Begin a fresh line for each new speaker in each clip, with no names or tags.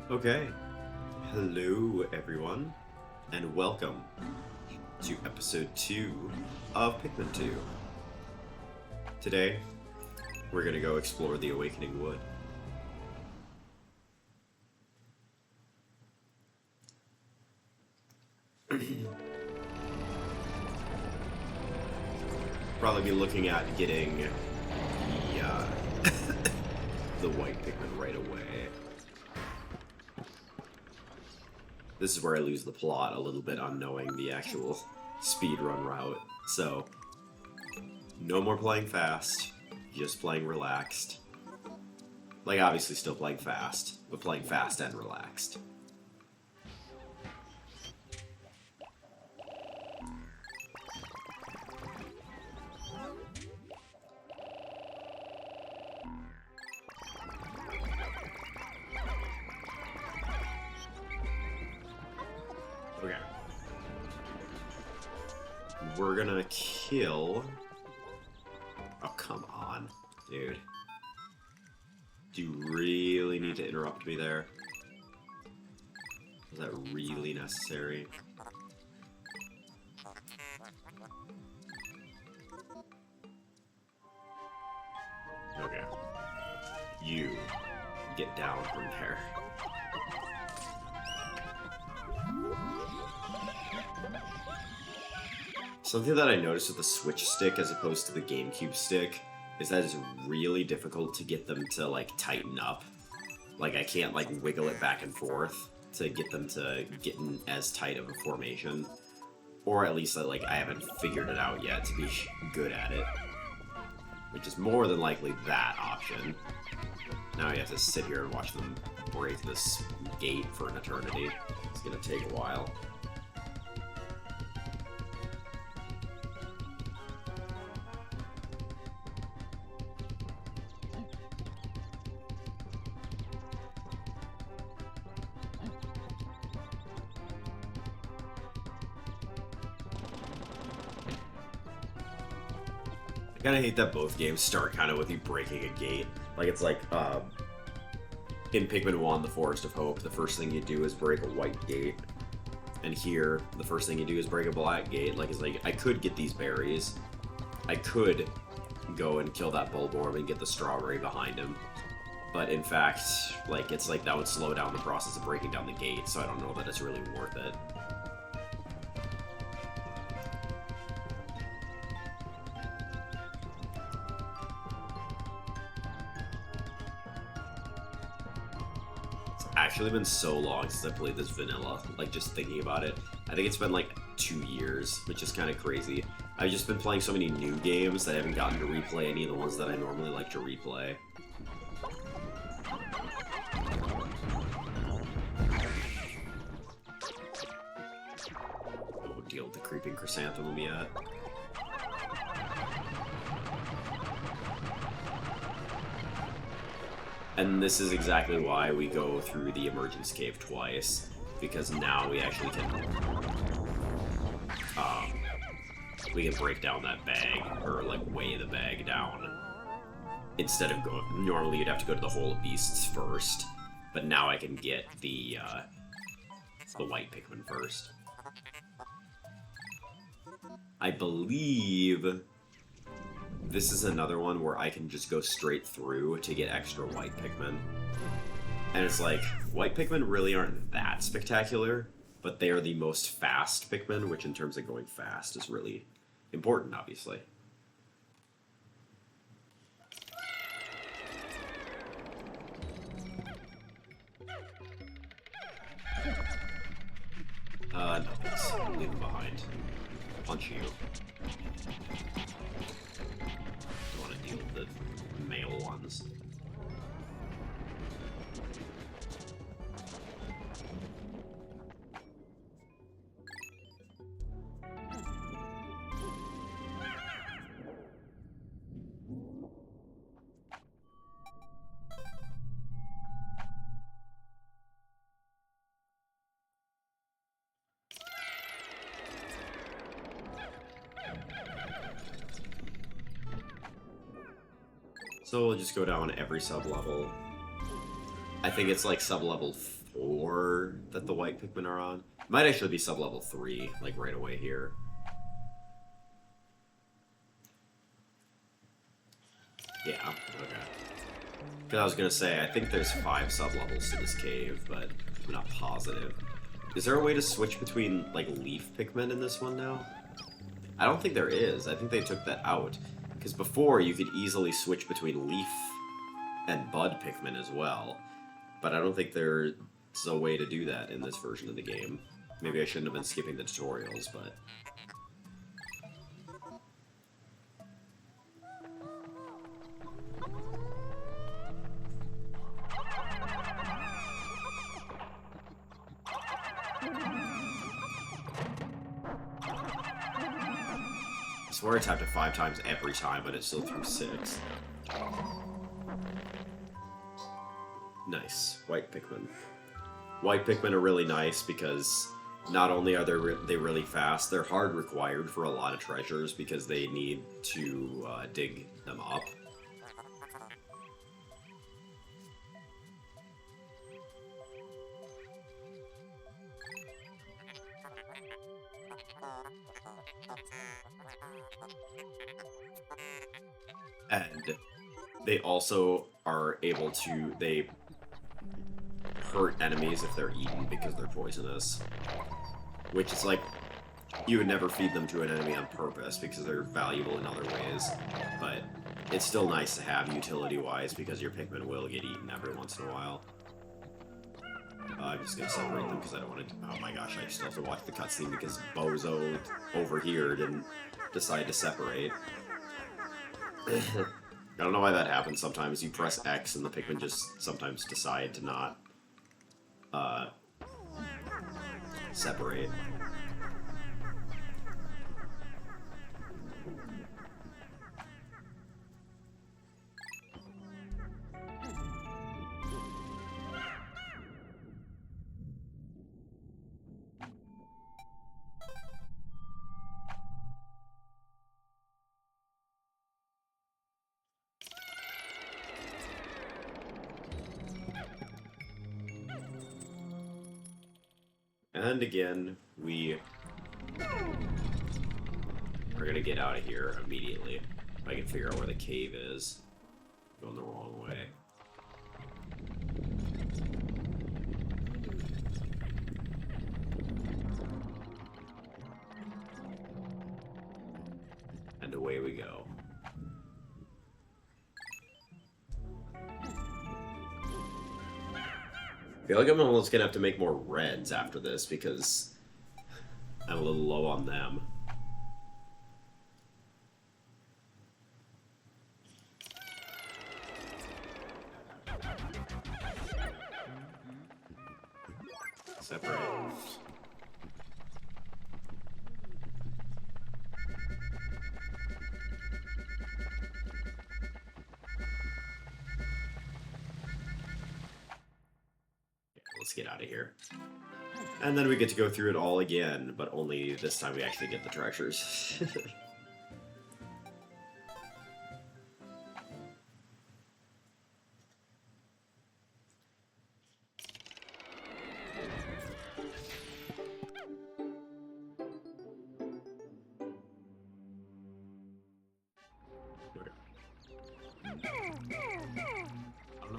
Okay, hello everyone, and welcome to episode 2 of Pikmin 2. Today, we're gonna go explore the Awakening Wood. Probably be looking at getting the, the white Pikmin right away. This is where I lose the plot a little bit on knowing the actual speedrun route. So, no more playing fast, just playing relaxed. Like, obviously still playing fast, but playing fast and relaxed. Okay. We're gonna kill... Oh, come on, dude. Do you really need to interrupt me there? Is that really necessary? Okay. You get down from there. Something that I noticed with the Switch stick as opposed to the GameCube stick is that it's really difficult to get them to, like, tighten up. Like, I can't, like, wiggle it back and forth to get them to get in as tight of a formation. Or at least, like, I haven't figured it out yet to be good at it. Which is more than likely that option. Now you have to sit here and watch them break this gate for an eternity. It's gonna take a while. I kind of hate that both games start kind of with you breaking a gate. Like, it's like, in Pikmin 1, The Forest of Hope, the first thing you do is break a white gate. And here, the first thing you do is break a black gate. Like, it's like, I could get these berries. I could go and kill that Bulborb and get the strawberry behind him. But in fact, like, it's like that would slow down the process of breaking down the gate, so I don't know that it's really worth it. Actually been so long since I played this vanilla, like just thinking about it. I think it's been like 2 years, which is kind of crazy. I've just been playing so many new games that I haven't gotten to replay any of the ones that I normally like to replay. Oh, deal with the creeping chrysanthemum yet. And this is exactly why we go through the emergence cave twice, because now we actually can break down that bag, or like weigh the bag down. Instead of going, normally you'd have to go to the Hole of Beasts first, but now I can get the white Pikmin first. I believe this is another one where I can just go straight through to get extra white Pikmin. And it's like, white Pikmin really aren't that spectacular, but they are the most fast Pikmin, which in terms of going fast is really important, obviously. No, thanks. Leave them behind. Punch you. Don't want to deal with the male ones. So we'll just go down every sub-level. I think it's like sub-level 4 that the white Pikmin are on. Might actually be sub-level 3, like right away here. Yeah, okay. Because I was gonna say, I think there's 5 sub-levels to this cave, but I'm not positive. Is there a way to switch between, like, leaf Pikmin in this one now? I don't think there is. I think they took that out. Because before, you could easily switch between leaf and bud Pikmin as well. But I don't think there's a way to do that in this version of the game. Maybe I shouldn't have been skipping the tutorials, but... I swear I tapped it 5 times every time, but it still threw 6. Nice. White Pikmin. White Pikmin are really nice because not only are they really fast, they're hard required for a lot of treasures because they need to dig them up. And they also are able to, they hurt enemies if they're eaten because they're poisonous. Which is like, you would never feed them to an enemy on purpose because they're valuable in other ways. But it's still nice to have utility-wise because your Pikmin will get eaten every once in a while. I'm just gonna separate them because I don't want to. Oh my gosh, I still have to watch the cutscene because Bozo over here didn't decide to separate. I don't know why that happens sometimes. You press X and the Pikmin just sometimes decide to not separate. And again, we are gonna get out of here immediately. If I can figure out where the cave is. Going the wrong way. And away we go. I feel like I'm almost gonna have to make more reds after this because I'm a little low on them. Separate. Let's get out of here. And then we get to go through it all again, but only this time we actually get the treasures.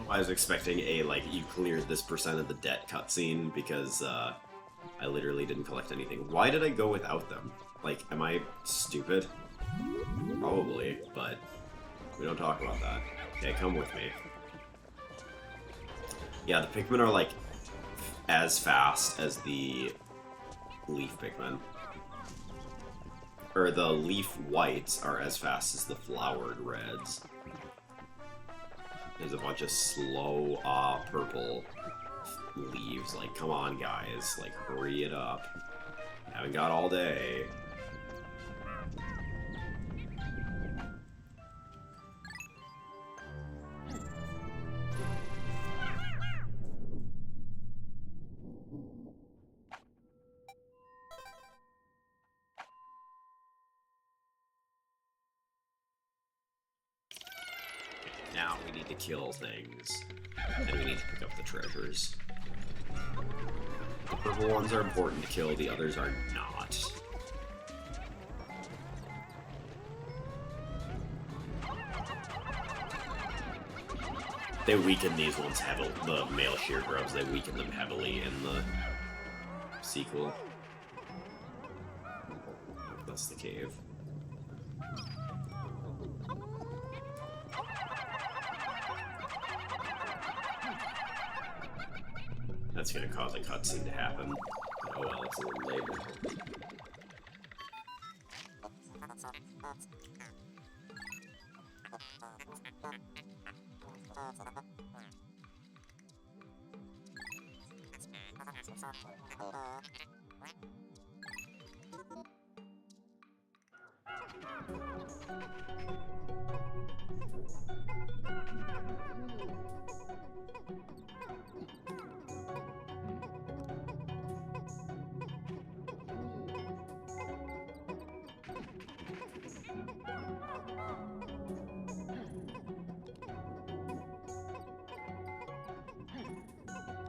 I was expecting a, like, you cleared this percent of the debt cutscene because, I literally didn't collect anything. Why did I go without them? Like, am I stupid? Probably, but we don't talk about that. Okay, come with me. Yeah, the Pikmin are, like, as fast as the leaf Pikmin. Or the leaf whites are as fast as the flowered reds. There's a bunch of slow, purple leaves. Like, come on, guys. Like, hurry it up. Haven't got all day. Now we need to kill things. And we need to pick up the treasures. The purple ones are important to kill, the others are not. They weaken these ones heavily. The male sheer grubs, they weaken them heavily in the sequel. That's the cave. That's gonna cause a cutscene to happen. Oh well, it's a little later.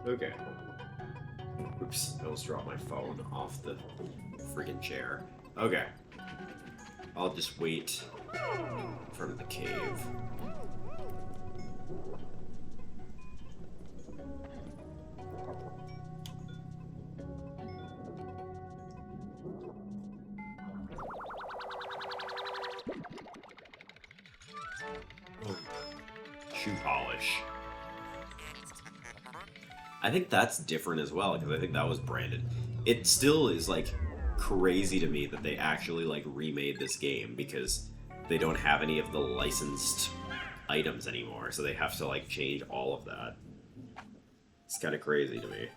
Okay. Oops, I almost dropped my phone off the freaking chair. Okay. I'll just wait in front of the cave. Oh. Shoe polish. I think that's different as well, because I think that was branded. It still is, like, crazy to me that they actually, like, remade this game, because they don't have any of the licensed items anymore, so they have to, like, change all of that. It's kind of crazy to me.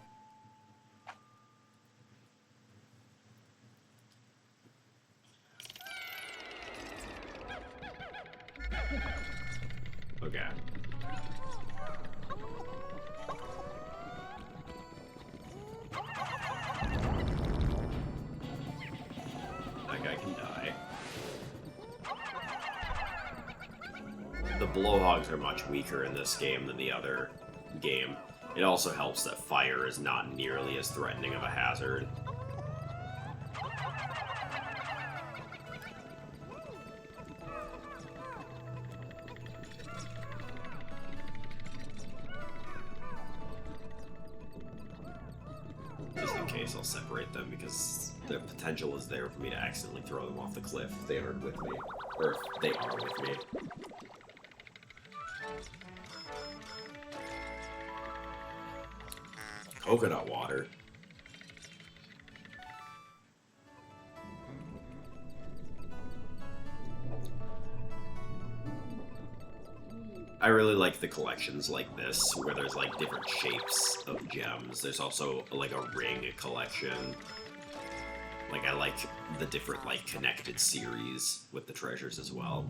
Okay. The blowhogs are much weaker in this game than the other game. It also helps that fire is not nearly as threatening of a hazard. Just in case, I'll separate them because the potential is there for me to accidentally throw them off the cliff if they aren't with me. Or if they are with me. Coconut water. I really like the collections like this, where there's like different shapes of gems. There's also like a ring collection. Like I like the different like connected series with the treasures as well.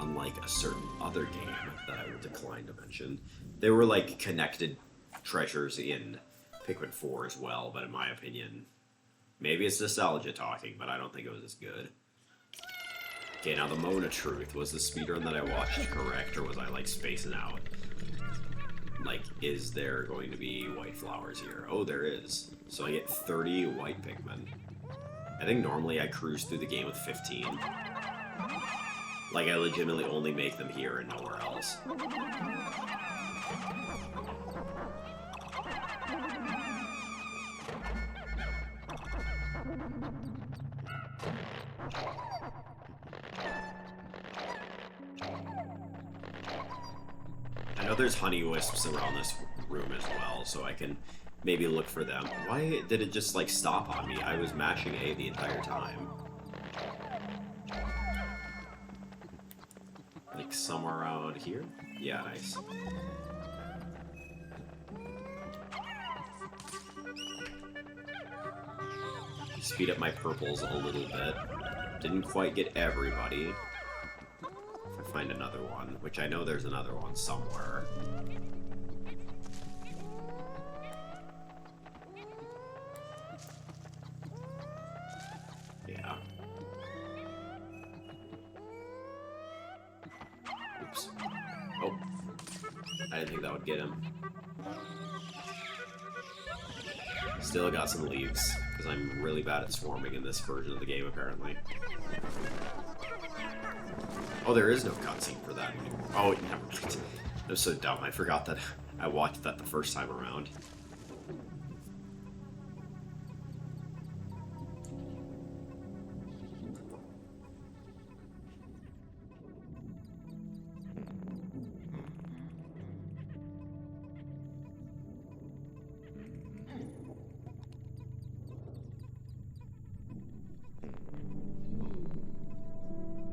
Unlike a certain other game that I would decline to mention. There were like connected treasures in Pikmin 4 as well, but in my opinion, maybe it's nostalgia talking, but I don't think it was as good. Okay, now the Mona Truth. Was the speedrun that I watched correct, or was I like spacing out? Like, is there going to be white flowers here? Oh, there is. So I get 30 white Pikmin. I think normally I cruise through the game with 15. Like, I legitimately only make them here and nowhere else. I know there's honey wisps around this room as well, so I can maybe look for them. Why did it just, like, stop on me? I was mashing A the entire time. Like, somewhere around here? Yeah, nice. Speed up my purples a little bit. Didn't quite get everybody. If I find another one, which I know there's another one somewhere. Yeah. Oops. Oh. I didn't think that would get him. Still got some leaves, because I'm really bad at swarming in this version of the game, apparently. Oh, there is no cutscene for that. Oh, never mind. I was so dumb, I forgot that I watched that the first time around.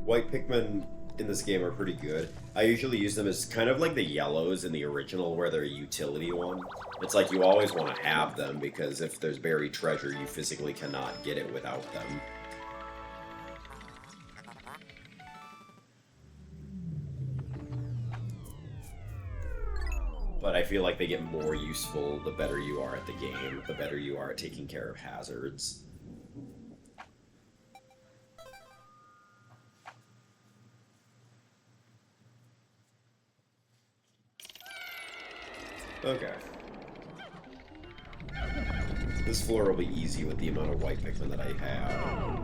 White Pikmin in this game are pretty good. I usually use them as kind of like the yellows in the original where they're a utility one. It's like you always want to have them because if there's buried treasure, you physically cannot get it without them. But I feel like they get more useful the better you are at the game, the better you are at taking care of hazards. Okay. This floor will be easy with the amount of white Pikmin that I have.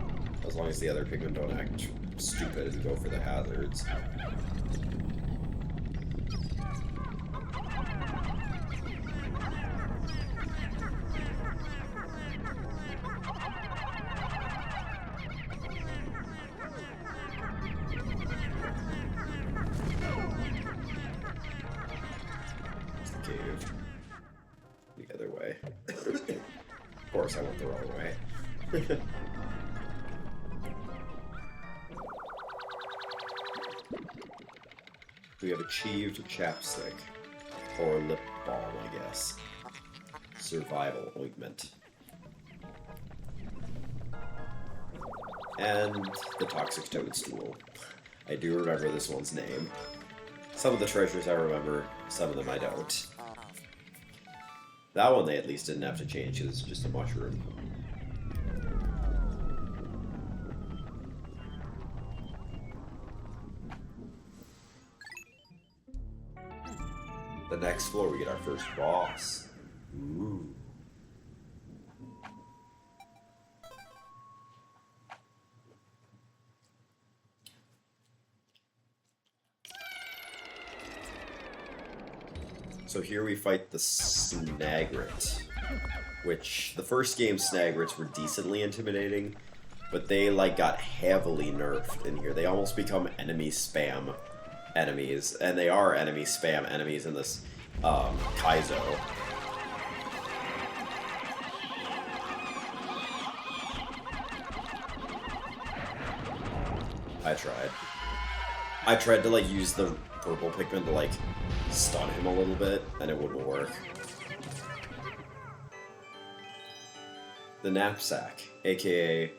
As long as the other Pikmin don't act stupid and go for the hazards. The other way. Of course I went the wrong way. We have achieved chapstick. Or lip balm, I guess. Survival ointment. And the toxic toadstool. I do remember this one's name. Some of the treasures I remember, some of them I don't. That one they at least didn't have to change because it's just a mushroom. The next floor we get our first boss. Ooh. So here we fight the Snagret, which the first game Snagrets were decently intimidating, but they like got heavily nerfed in here. They almost become enemy spam enemies, and they are enemy spam enemies in this Kaizo. I tried to like use the purple Pikmin to like stun him a little bit, and it wouldn't work. The knapsack, aka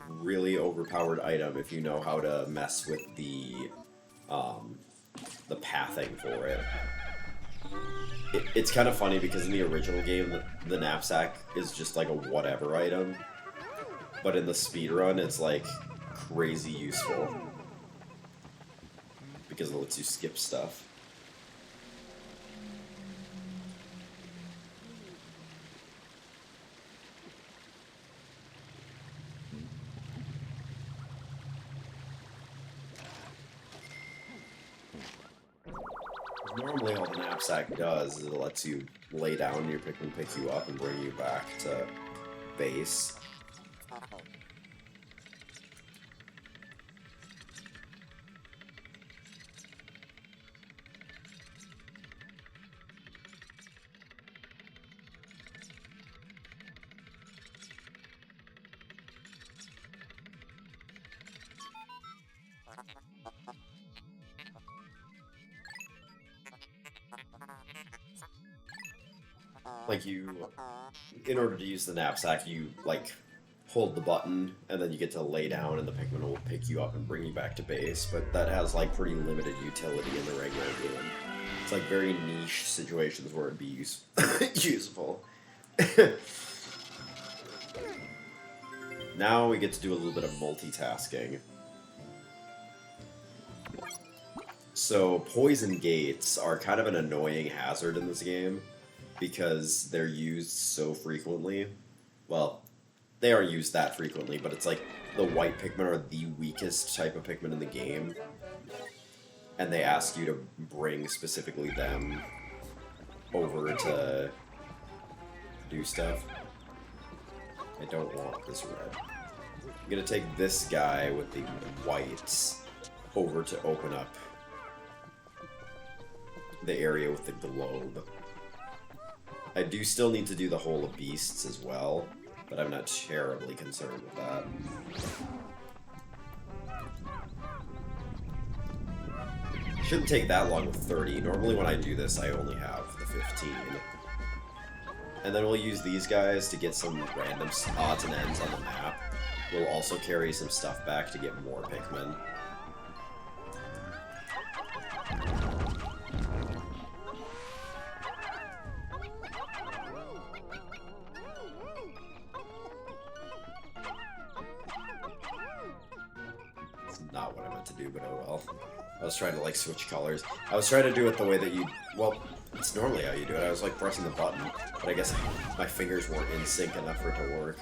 really overpowered item if you know how to mess with the pathing for it. It's kind of funny because in the original game, the knapsack is just like a whatever item, but in the speedrun, it's like crazy useful because it lets you skip stuff. Normally all the knapsack does is it lets you lay down and your Pikmin pick you up and bring you back to base. Like in order to use the knapsack, you like hold the button and then you get to lay down and the Pikmin will pick you up and bring you back to base, but that has like pretty limited utility in the regular game. It's like very niche situations where it'd be useful. Now we get to do a little bit of multitasking. So poison gates are kind of an annoying hazard in this game because they're used so frequently. Well, they aren't used that frequently, but it's like the white Pikmin are the weakest type of Pikmin in the game. And they ask you to bring specifically them over to do stuff. I don't want this red. I'm gonna take this guy with the whites over to open up the area with the globe. I do still need to do the Hole of Beasts as well, but I'm not terribly concerned with that. Shouldn't take that long with 30. Normally when I do this, I only have the 15. And then we'll use these guys to get some random odds and ends on the map. We'll also carry some stuff back to get more Pikmin. It's not what I meant to do, but oh well. I was trying to, like, switch colors. I was trying to do it the way that you... Well, it's normally how you do it. I was, like, pressing the button, but I guess my fingers weren't in sync enough for it to work.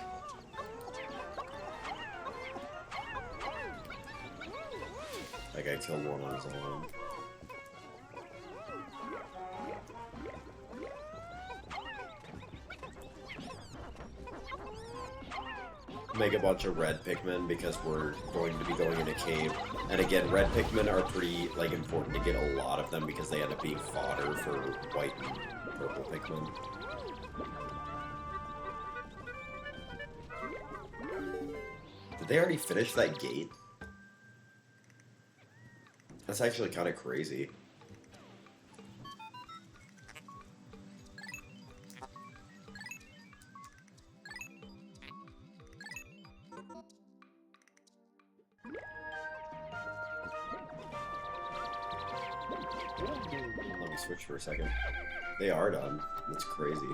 Like, I killed one on his own. Make a bunch of red Pikmin because we're going to be going in a cave. And again, red Pikmin are pretty, like, important to get a lot of them because they end up being fodder for white and purple Pikmin. Did they already finish that gate? That's actually kind of crazy. Let me switch for a second. They are done. That's crazy.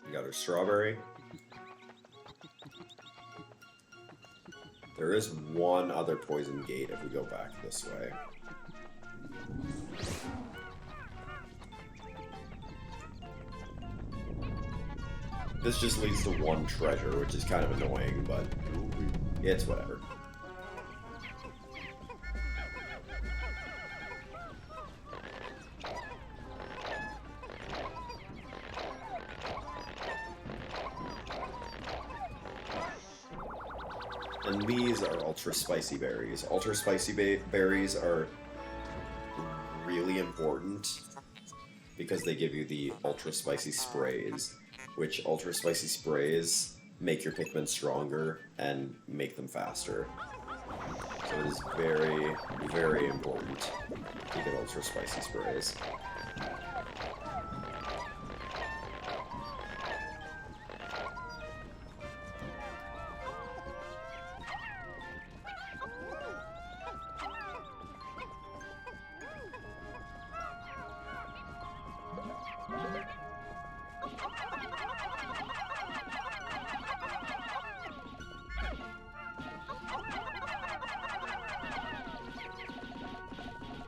We got our strawberry. There is one other poison gate if we go back this way. This just leads to one treasure, which is kind of annoying, but it's whatever. And these are ultra spicy berries. Ultra spicy berries are really important because they give you the ultra spicy sprays, which ultra spicy sprays make your Pikmin stronger and make them faster. So it is very, very important to get ultra spicy sprays.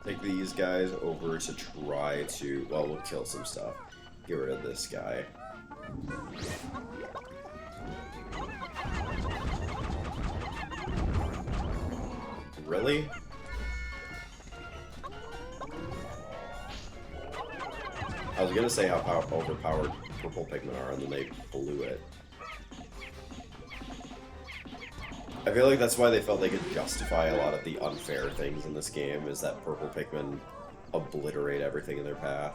Take these guys over to try to... Well, we'll kill some stuff. Get rid of this guy. Really? I was gonna say how overpowered purple Pikmin are, and then they blew it. I feel like that's why they felt they could justify a lot of the unfair things in this game, is that purple Pikmin obliterate everything in their path.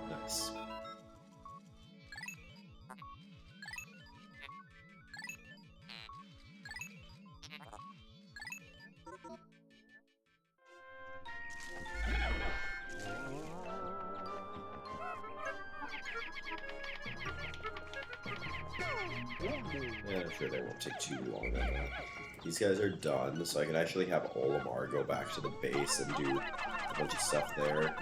Nice. sure they won't take too long on that. These guys are done, so I can actually have Olimar go back to the base and do a bunch of stuff there.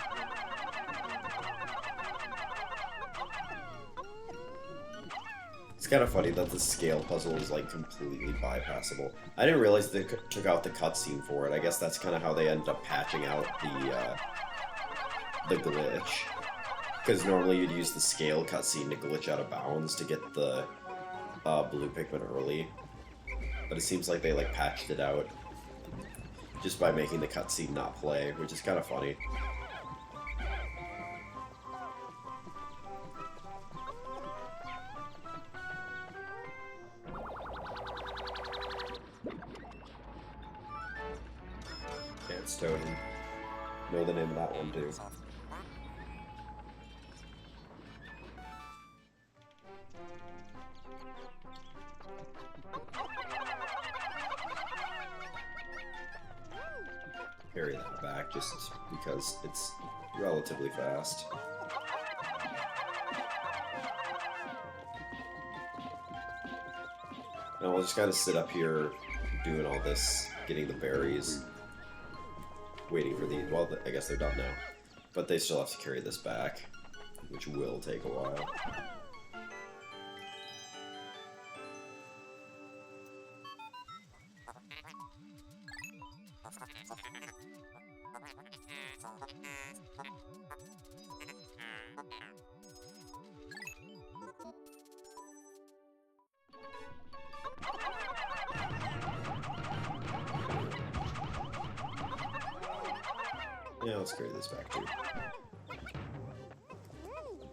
It's kind of funny that the scale puzzle is like completely bypassable. I didn't realize they took out the cutscene for it. I guess that's kind of how they ended up patching out the glitch. Because normally you'd use the scale cutscene to glitch out of bounds to get the blue Pikmin early. But it seems like they like patched it out just by making the cutscene not play, which is kind of funny. It's Toad. Know the name of that one too. Carry that back just because it's relatively fast. Now we'll just kind of sit up here doing all this, getting the berries. Waiting for these. Well, I guess they're done now. But they still have to carry this back, which will take a while. Yeah, let's carry this back too.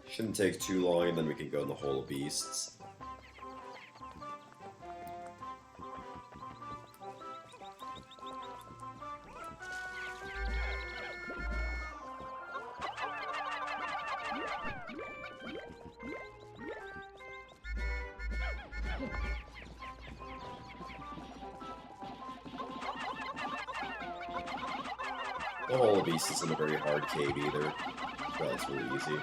Shouldn't take too long, and then we can go in the Hole of Beasts. The Hole of Beasts isn't a very hard cave either. It's relatively easy.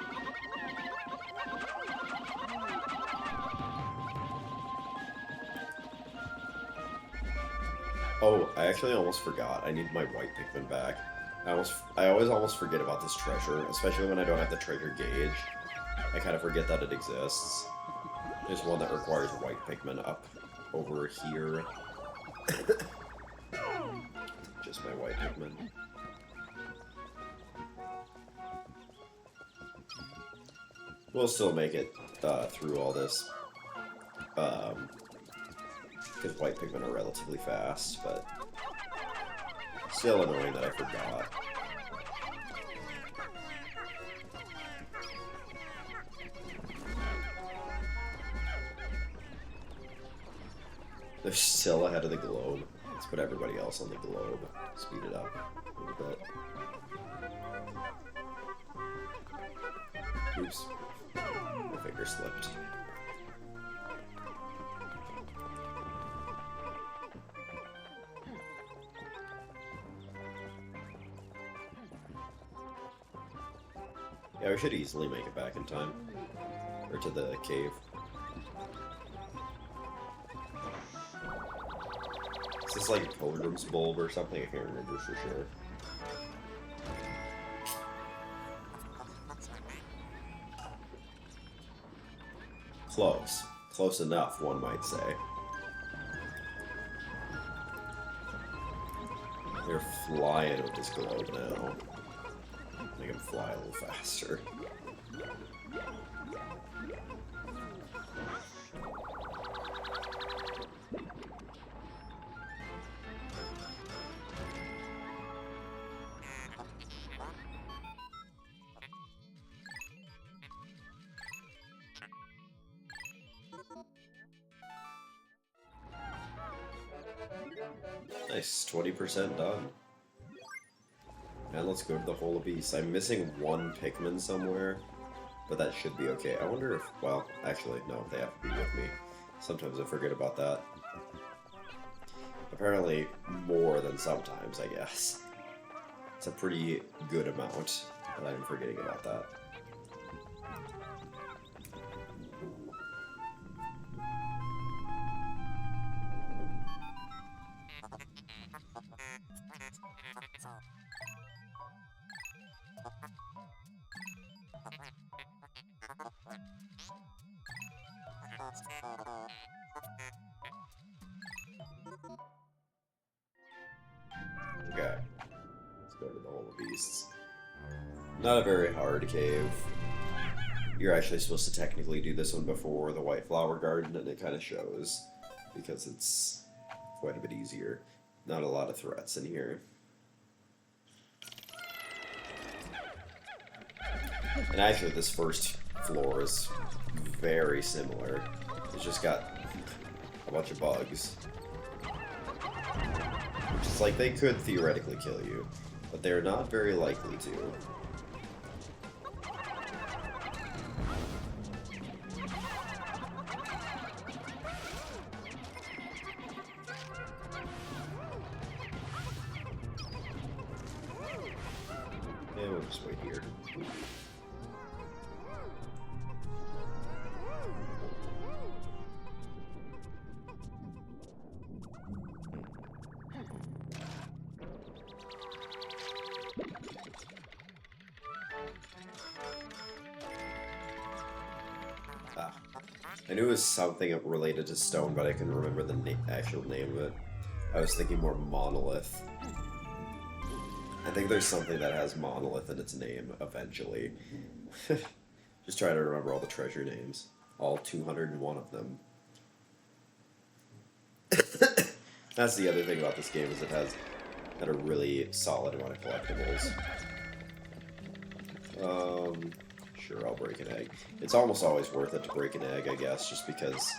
Oh, I actually almost forgot. I need my white Pikmin back. I always almost forget about this treasure, especially when I don't have the treasure gauge. I kind of forget that it exists. There's one that requires white Pikmin up over here. Just my white Pikmin. We'll still make it through all this, because white Pikmin are relatively fast, but still annoying that I forgot. They're still ahead of the globe. Let's put everybody else on the globe. Speed it up a little bit. Oops. My finger slipped. Yeah, we should easily make it back in time. Or to the cave. Is this like a Pilgrim's bulb or something? I can't remember for sure. Close. Close enough, one might say. They're flying with this globe now. Make them fly a little faster. Nice, 20% done. And let's go to the Hole of Beasts. I'm missing one Pikmin somewhere, but that should be okay. I wonder if, well, actually, no, they have to be with me. Sometimes I forget about that. Apparently, more than sometimes, I guess. It's a pretty good amount, but I'm forgetting about that. Okay, let's go to the Hole of Beasts. Not a very hard cave. You're actually supposed to technically do this one before the White Flower Garden, and it kind of shows, because it's quite a bit easier. Not a lot of threats in here. And actually, this first floor is very similar. It's just got a bunch of bugs. Which is like, they could theoretically kill you, but they're not very likely to. Yeah, we'll just wait here. I knew it was something related to stone, but I couldn't remember the actual name of it. I was thinking more monolith. I think there's something that has monolith in its name eventually. Just trying to remember all the treasure names. All 201 of them. That's the other thing about this game, is it has had a really solid amount of collectibles. Sure, I'll break an egg. It's almost always worth it to break an egg, I guess, just because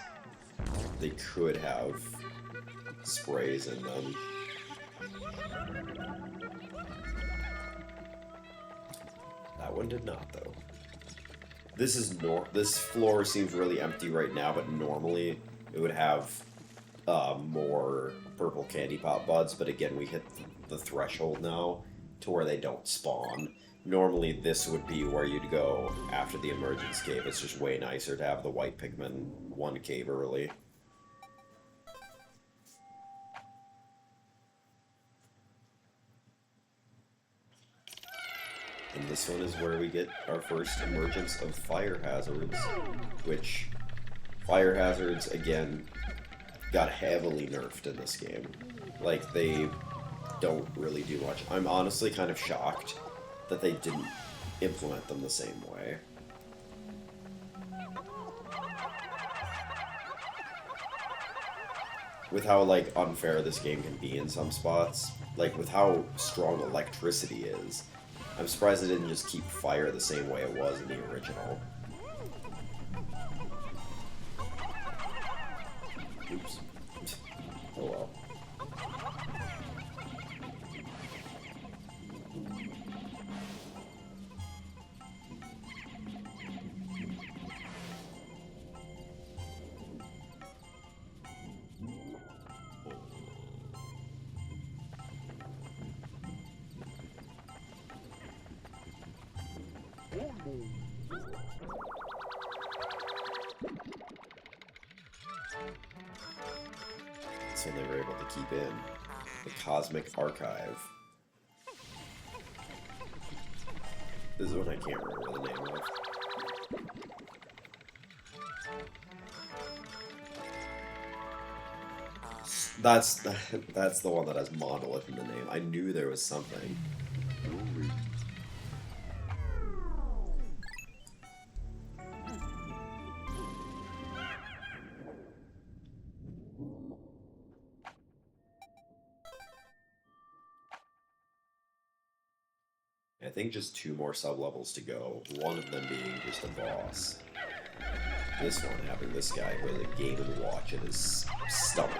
they could have sprays in them. That one did not, though. This floor seems really empty right now, but normally it would have more purple candy pop buds, but again, we hit the threshold now to where they don't spawn. Normally this would be where you'd go after the emergence cave. It's just way nicer to have the white Pikmin one cave early. And this one is where we get our first emergence of fire hazards, which fire hazards, again, got heavily nerfed in this game. Like, they don't really do much. I'm honestly kind of shocked that they didn't implement them the same way. With how, like, unfair this game can be in some spots, like, with how strong electricity is, I'm surprised they didn't just keep fire the same way it was in the original. Oops. Oh well. So they were able to keep in the Cosmic Archive. This is one I can't remember the name of. That's the one that has monolith in the name. I knew there was something. I think just 2 more sub-levels to go, one of them being just a boss. This one having this guy with a Game & Watch in his stomach.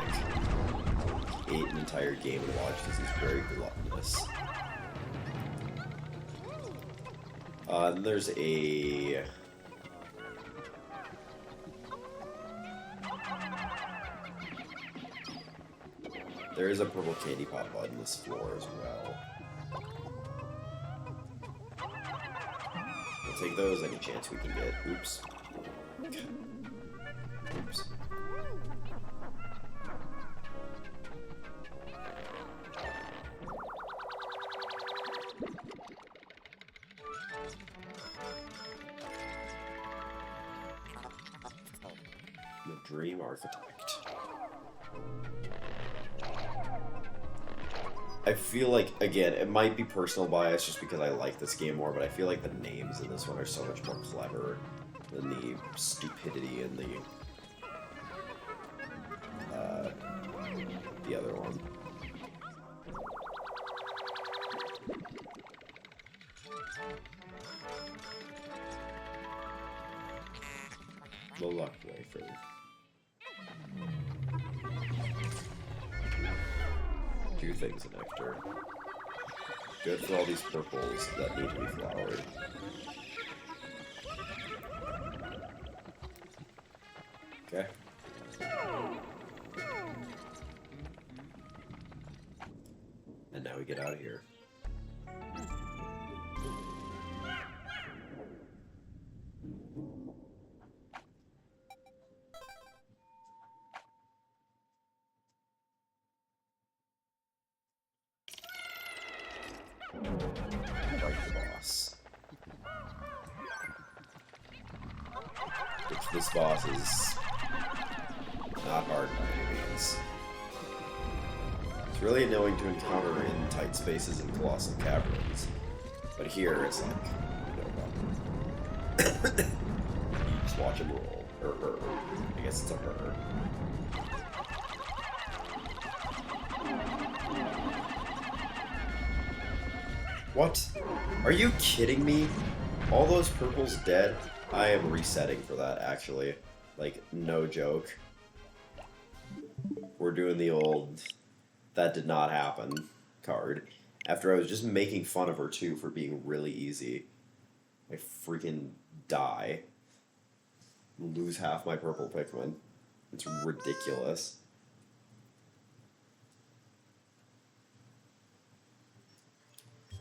Ate an entire Game & Watch because he's very gluttonous. And there's a... There is a purple candy pop bud in this floor as well. We'll take those any chance we can get. Oops. Oops. Dream Architect. I feel like, again, it might be personal bias just because I like this game more, but I feel like the names in this one are so much more clever than the stupidity in the other one. The luck wafer. Two things in nectar. Good for all these purples that need to be flowered. Okay. And now we get out of here. Fight the boss. Which this boss is not hard by any means. It's really annoying to encounter in tight spaces and colossal caverns. But here it's like, no problem. You just watch him roll. Or her. I guess it's a her. What? Are you kidding me? All those purples dead? I am resetting for that, actually. Like, no joke. We're doing the old "that did not happen" card. After I was just making fun of her, too, for being really easy. I freaking die. Lose half my purple Pikmin. It's ridiculous.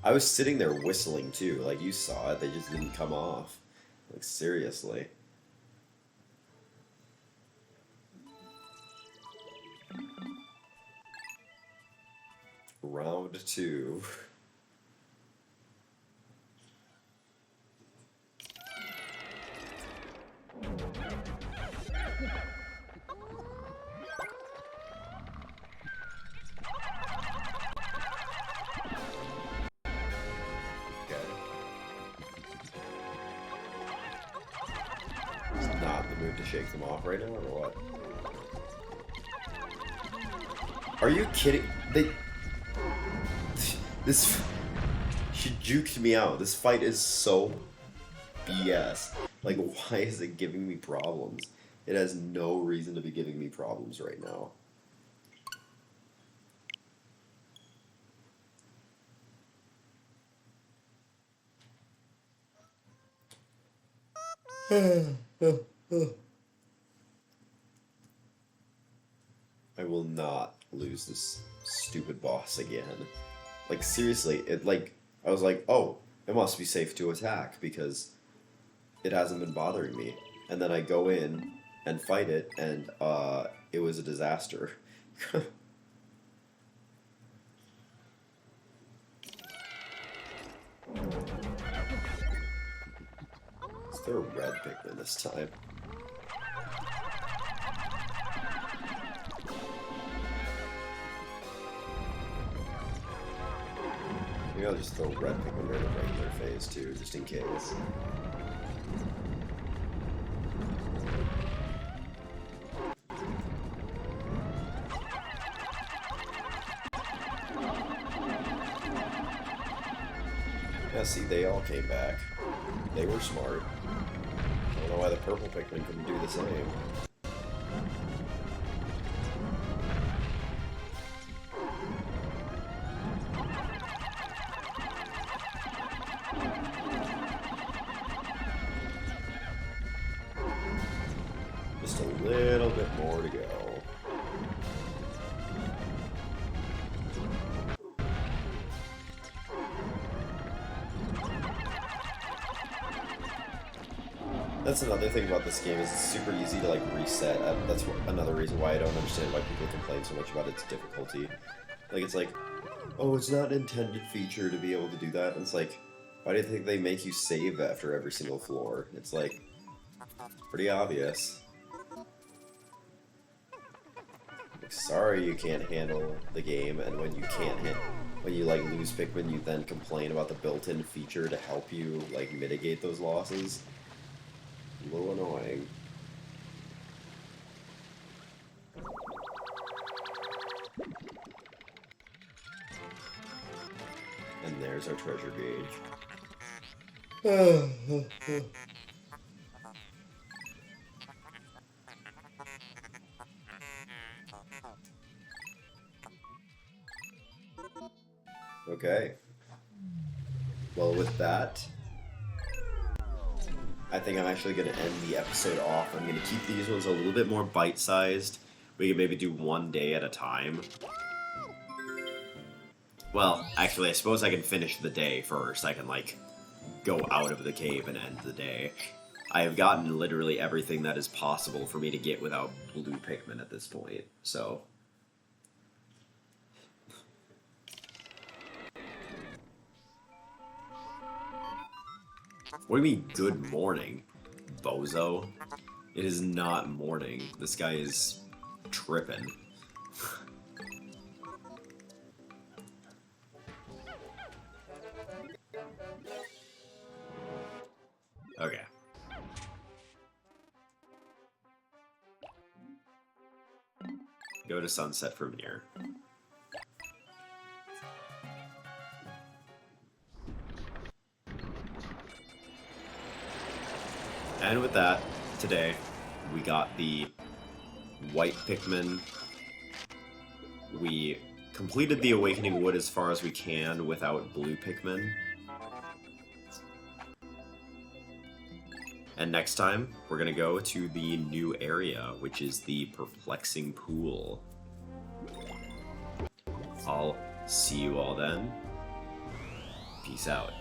I was sitting there whistling too, like you saw it, they just didn't come off. Like, seriously. Round 2. To shake them off right now, or what? Are you kidding? She juked me out. This fight is so BS. Like, why is it giving me problems? It has no reason to be giving me problems right now. I will not lose this stupid boss again. Like, seriously, I was like, oh, it must be safe to attack because it hasn't been bothering me. And then I go in and fight it, and it was a disaster. Is there a red Pikmin this time? Maybe I'll just throw red Pikmin right in regular phase too, just in case. Yeah, see, they all came back. They were smart. I don't know why the purple Pikmin couldn't do the same. Just a little bit more to go. That's another thing about this game, is it's super easy to, like, reset. That's another reason why I don't understand why people complain so much about its difficulty. Like, it's like, oh, it's not an intended feature to be able to do that. And it's like, why do you think they make you save after every single floor? It's like, pretty obvious. Like, sorry you can't handle the game, and when you can't hit, when you like lose Pikmin, you then complain about the built-in feature to help you like mitigate those losses. A little annoying. And there's our treasure gauge. Okay. Well, with that, I think I'm actually going to end the episode off. I'm going to keep these ones a little bit more bite-sized. We can maybe do one day at a time. Well, actually, I suppose I can finish the day first. I can, like, go out of the cave and end the day. I have gotten literally everything that is possible for me to get without blue Pikmin at this point, so... What do you mean, good morning, bozo? It is not morning. This guy is tripping. Okay. Go to sunset from here. And with that, today, we got the white Pikmin. We completed the Awakening Wood as far as we can without blue Pikmin. And next time, we're gonna go to the new area, which is the Perplexing Pool. I'll see you all then. Peace out.